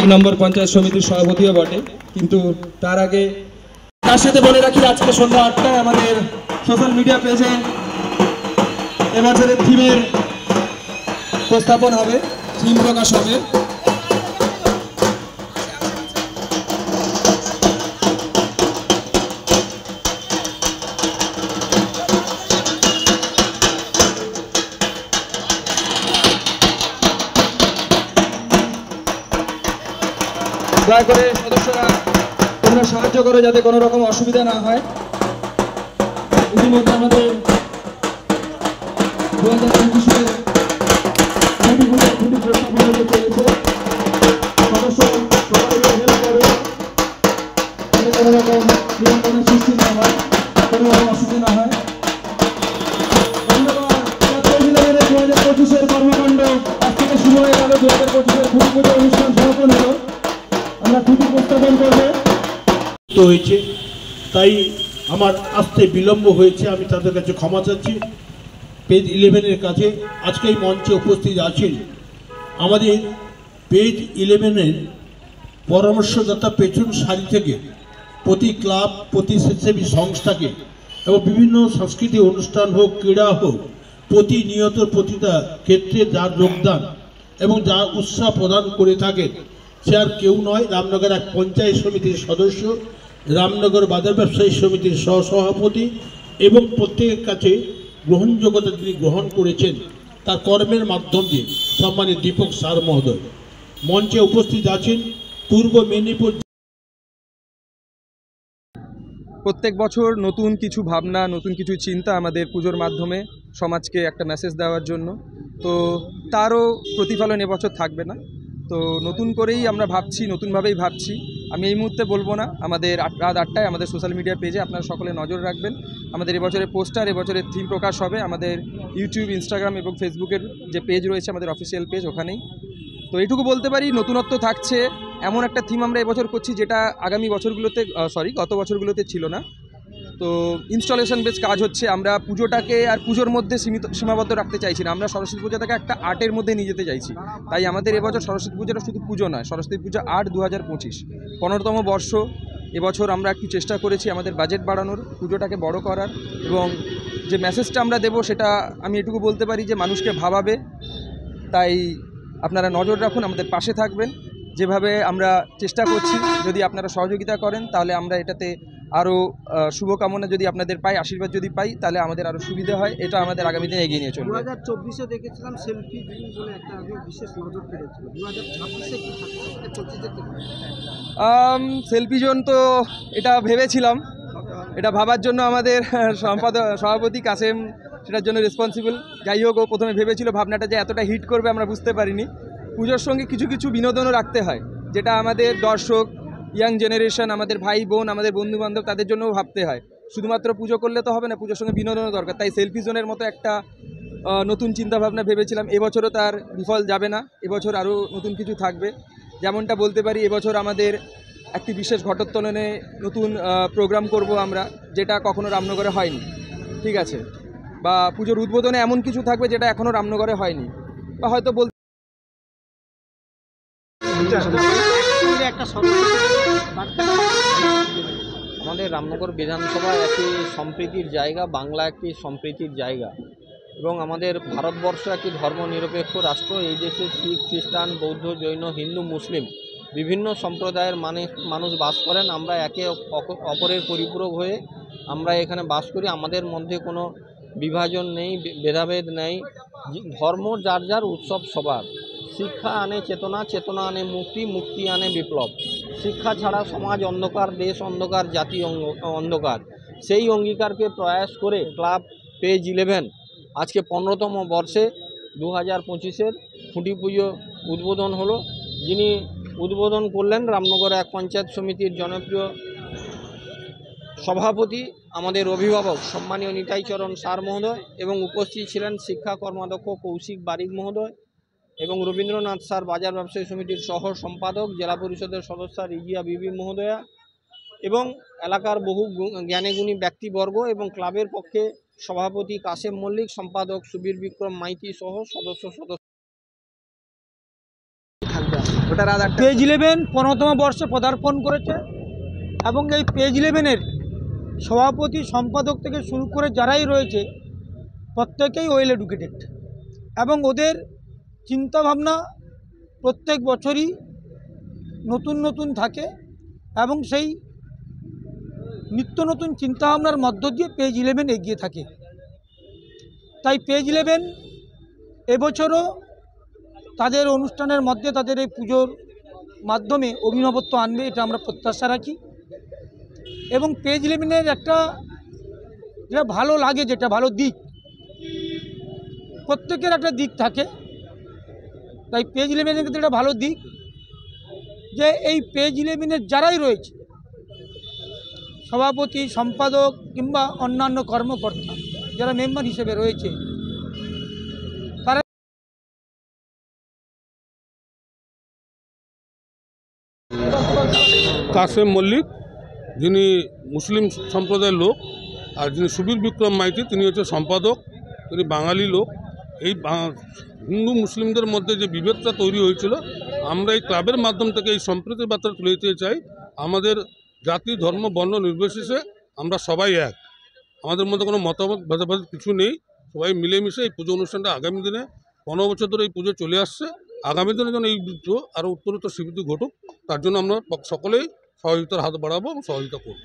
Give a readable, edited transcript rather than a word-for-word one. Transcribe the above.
1 নম্বর পঞ্চায়েত সমিতির সভাপতিও বটে। কিন্তু তার আগে তার সাথে বলে রাখি আজকে সন্ধ্যা 8টায় আমাদের সোশ্যাল মিডিয়া পেজে এবছরের থিমের উপস্থাপন হবে, থিম প্রকাশ হবে। দয়া করে সদস্যরা তোমরা সাহায্য করো যাতে কোনো রকম অসুবিধা না হয়। ইতিমধ্যে আমাদের 2025-এর খুঁটি প্রস্তাবনা চলেছে। সদস্য সবাই হেল্প করো যাতে কোনো রকম বিড়ম্বনার সৃষ্টি না হয়, কোনো রকম অসুবিধা না হয়। ধন্যবাদ। 2025-এর কর্মকাণ্ড আজ থেকে শুরু হয়ে গেল। 2025-এর খুঁটি পুজো অনুষ্ঠান সমাপন হলো। আমরা খুঁটি প্রস্তাবন করবো হয়েছে, তাই আমার আসতে বিলম্ব হয়েছে, আমি তাদের কাছে ক্ষমা চাচ্ছি। পেজ 11-এর কাছে আজকে এই মঞ্চে উপস্থিত আছেন আমাদের পেজ 11-এর পরামর্শদাতা পেছন সারি থেকে প্রতি ক্লাব, প্রতি স্বেচ্ছাসেবী সংস্থাকে এবং বিভিন্ন সাংস্কৃতিক অনুষ্ঠান হোক, ক্রীড়া হোক, প্রতিনিয়ত প্রতিটা ক্ষেত্রে যার যোগদান এবং যার উৎসাহ প্রদান করে থাকেন সে আর কেউ নয়, রামনগর এক পঞ্চায়েত সমিতির সদস্য, রামনগর বাজার ব্যবসায়ী সমিতির সহসভাপতি এবং প্রত্যেকের কাছে গ্রহণযোগ্যতা তিনি গ্রহণ করেছেন তার কর্মের মাধ্যম দিয়ে সম্মানিত দীপক স্যার মহোদয়। মঞ্চে উপস্থিত আছেন পূর্ব মেদিনীপুর। প্রত্যেক বছর নতুন কিছু ভাবনা, নতুন কিছু চিন্তা আমাদের পুজোর মাধ্যমে সমাজকে একটা মেসেজ দেওয়ার জন্য, তো তারও প্রতিফলন এবছর থাকবে না। তো নতুন করেই আমরা ভাবছি, নতুনভাবেই ভাবছি। আমি এই মুহূর্তে বলবো না। আমাদের রাত 8টায় আমাদের সোশ্যাল মিডিয়া পেজে আপনারা সকলে নজর রাখবেন। আমাদের এবছরের পোস্টার, এবছরের থিম প্রকাশ হবে আমাদের ইউটিউব, ইনস্টাগ্রাম এবং ফেসবুকের যে পেজ রয়েছে আমাদের অফিসিয়াল পেজ, ওখানেই। তো এইটুকু বলতে পারি, নতুনত্ব থাকছে। এমন একটা থিম আমরা এবছর করছি যেটা আগামী বছরগুলোতে গত বছরগুলোতে ছিল না। তো ইনস্টলেশন বেস কাজ হচ্ছে। আমরা পুজোটাকে আর পুজোর মধ্যে সীমাবদ্ধ রাখতে চাইছি না। আমরা সরস্বতী পূজাটাকে একটা আর্টের মধ্যে নিয়ে যেতে চাইছি। তাই আমাদের এবছর সরস্বতী পুজোটা শুধু পুজো নয়, সরস্বতী পূজা আর্ট 2025 15তম বর্ষ। এবছর আমরা একটু চেষ্টা করেছি আমাদের বাজেট বাড়ানোর, পুজোটাকে বড় করার, এবং যে মেসেজটা আমরা দেবো সেটা আমি এটুকু বলতে পারি যে মানুষকে ভাবাবে। তাই আপনারা নজর রাখুন, আমাদের পাশে থাকবেন। যেভাবে আমরা চেষ্টা করছি, যদি আপনারা সহযোগিতা করেন তাহলে আমরা এটাতে আরও শুভকামনা যদি আপনাদের পাই, আশীর্বাদ যদি পাই, তাহলে আমাদের আরও সুবিধা হয়। এটা আমাদের আগামী দিনে এগিয়ে নিয়ে চলবে। 2024-এ দেখেছিলাম সেলফি বলে একটা বিশেষ নজর কেড়েছিল। 2026-এ কি সেলফি জোন তো এটা ভেবেছিলাম, এটা ভাবার জন্য আমাদের সভাপতি কাসেম সেটার জন্য রেসপন্সিবল। যাই হোক, ও প্রথমে ভেবেছিল, ভাবনাটা যে এতটা হিট করবে আমরা বুঝতে পারিনি। পুজোর সঙ্গে কিছু কিছু বিনোদনও রাখতে হয়, যেটা আমাদের দর্শক, ইয়াং জেনারেশন, আমাদের ভাই বোন, আমাদের বন্ধুবান্ধব, তাদের জন্যও ভাবতে হয়। শুধুমাত্র পুজো করলে তো হবে না, পুজোর সঙ্গে বিনোদনও দরকার। তাই সেলফি জোনের মতো একটা নতুন চিন্তাভাবনা ভেবেছিলাম। এবছরও তার বিফল যাবে না, এবছর আরও নতুন কিছু থাকবে। যেমনটা বলতে পারি, এবছর আমাদের একটি বিশেষ ঘটোত্তোলনে নতুন প্রোগ্রাম করব আমরা, যেটা কখনো রামনগরে হয়নি, ঠিক আছে? বা পুজোর উদ্বোধনে এমন কিছু থাকবে যেটা এখনও রামনগরে হয়নি, বা হয়তো বলতে আমাদের রামনগর বিধানসভা একটি সম্প্রীতির জায়গা, বাংলা একটি সম্প্রীতির জায়গা, এবং আমাদের ভারতবর্ষ একটি ধর্মনিরপেক্ষ রাষ্ট্র। এই দেশে শিখ, খ্রিস্টান, বৌদ্ধ, জৈন, হিন্দু, মুসলিম বিভিন্ন সম্প্রদায়ের মানুষ বাস করেন। আমরা একে অপরের পরিপূরক হয়ে আমরা এখানে বাস করি। আমাদের মধ্যে কোনো বিভাজন নেই, ভেদাভেদ নেই। ধর্ম যার যার, উৎসব সবার। শিক্ষা আনে চেতনা, চেতনা আনে মুক্তি, মুক্তি আনে বিপ্লব। শিক্ষা ছাড়া সমাজ অন্ধকার, দেশ অন্ধকার, জাতি অন্ধকার। সেই অঙ্গীকারকে প্রয়াস করে ক্লাব পেজ 11 আজকে 15তম বর্ষে 2025-এর খুঁটি পুজো উদ্বোধন হলো। যিনি উদ্বোধন করলেন রামনগর এক পঞ্চায়েত সমিতির জনপ্রিয় সভাপতি, আমাদের অভিভাবক সম্মানীয় নিতাই চরণ স্যার মহোদয়, এবং উপস্থিত ছিলেন শিক্ষা কর্মাধ্যক্ষ কৌশিক বারিক মহোদয় এবং রবীন্দ্রনাথ স্যার বাজার ব্যবসায়ী সমিতির সহ সম্পাদক, জেলা পরিষদের সদস্য রিজিয়া বিবি মহোদয়া, এবং এলাকার বহু জ্ঞানীগুণী ব্যক্তিবর্গ, এবং ক্লাবের পক্ষে সভাপতি কাসেম মল্লিক, সম্পাদক সুবীর বিক্রম মাইতি সহ সদস্য। পেজ 11 15তম বর্ষে পদার্পণ করেছে এবং এই পেজ 11-এর সভাপতি সম্পাদক থেকে শুরু করে যারাই রয়েছে প্রত্যেকেই ওয়েল এডুকেটেড এবং ওদের চিন্তাভাবনা প্রত্যেক বছরই নতুন নতুন থাকে এবং সেই নিত্য নতুন চিন্তাভাবনার মধ্য দিয়ে পেজ 11 এগিয়ে থাকে। তাই পেজ 11 এবছরও তাদের অনুষ্ঠানের মধ্যে তাদের এই পুজোর মাধ্যমে অভিনবত্ব আনবে, এটা আমরা প্রত্যাশা রাখি। এবং পেজ 11-এর একটা যেটা ভালো লাগে, যেটা ভালো দিক, প্রত্যেকের একটা দিক থাকে। তাই পেজ 11-এর ক্ষেত্রে একটা ভালো দিক যে এই পেজ 11-এর যারাই রয়েছে সভাপতি সম্পাদক কিংবা অন্যান্য কর্মকর্তা যারা মেম্বার হিসেবে রয়েছে তারা কাসেম মল্লিক, যিনি মুসলিম সম্প্রদায়ের লোক, আর যিনি সুবীর বিক্রম মাইতি, তিনি হচ্ছে সম্পাদক। তিনি বাঙালি লোক। এই হিন্দু মুসলিমদের মধ্যে যে বিভেদটা তৈরি হয়েছিল, আমরা এই ক্লাবের মাধ্যম থেকে এই সম্প্রীতির বার্তা তুলে দিতে চাই। আমাদের জাতি ধর্ম বর্ণ নির্বিশেষে আমরা সবাই এক, আমাদের মধ্যে কোনো মতামত ভেদাভেদ কিছু নেই। সবাই মিলেমিশে এই পুজো অনুষ্ঠানটা আগামী দিনে 15 বছর ধরে এই পুজো চলে আসছে, আগামী দিনে যেন এই পুজো আরও উত্তরোত্তর স্বীকৃতি ঘটুক, তার জন্য আমরা সকলেই সহযোগিতার হাত বাড়াবো এবং সহযোগিতা করব।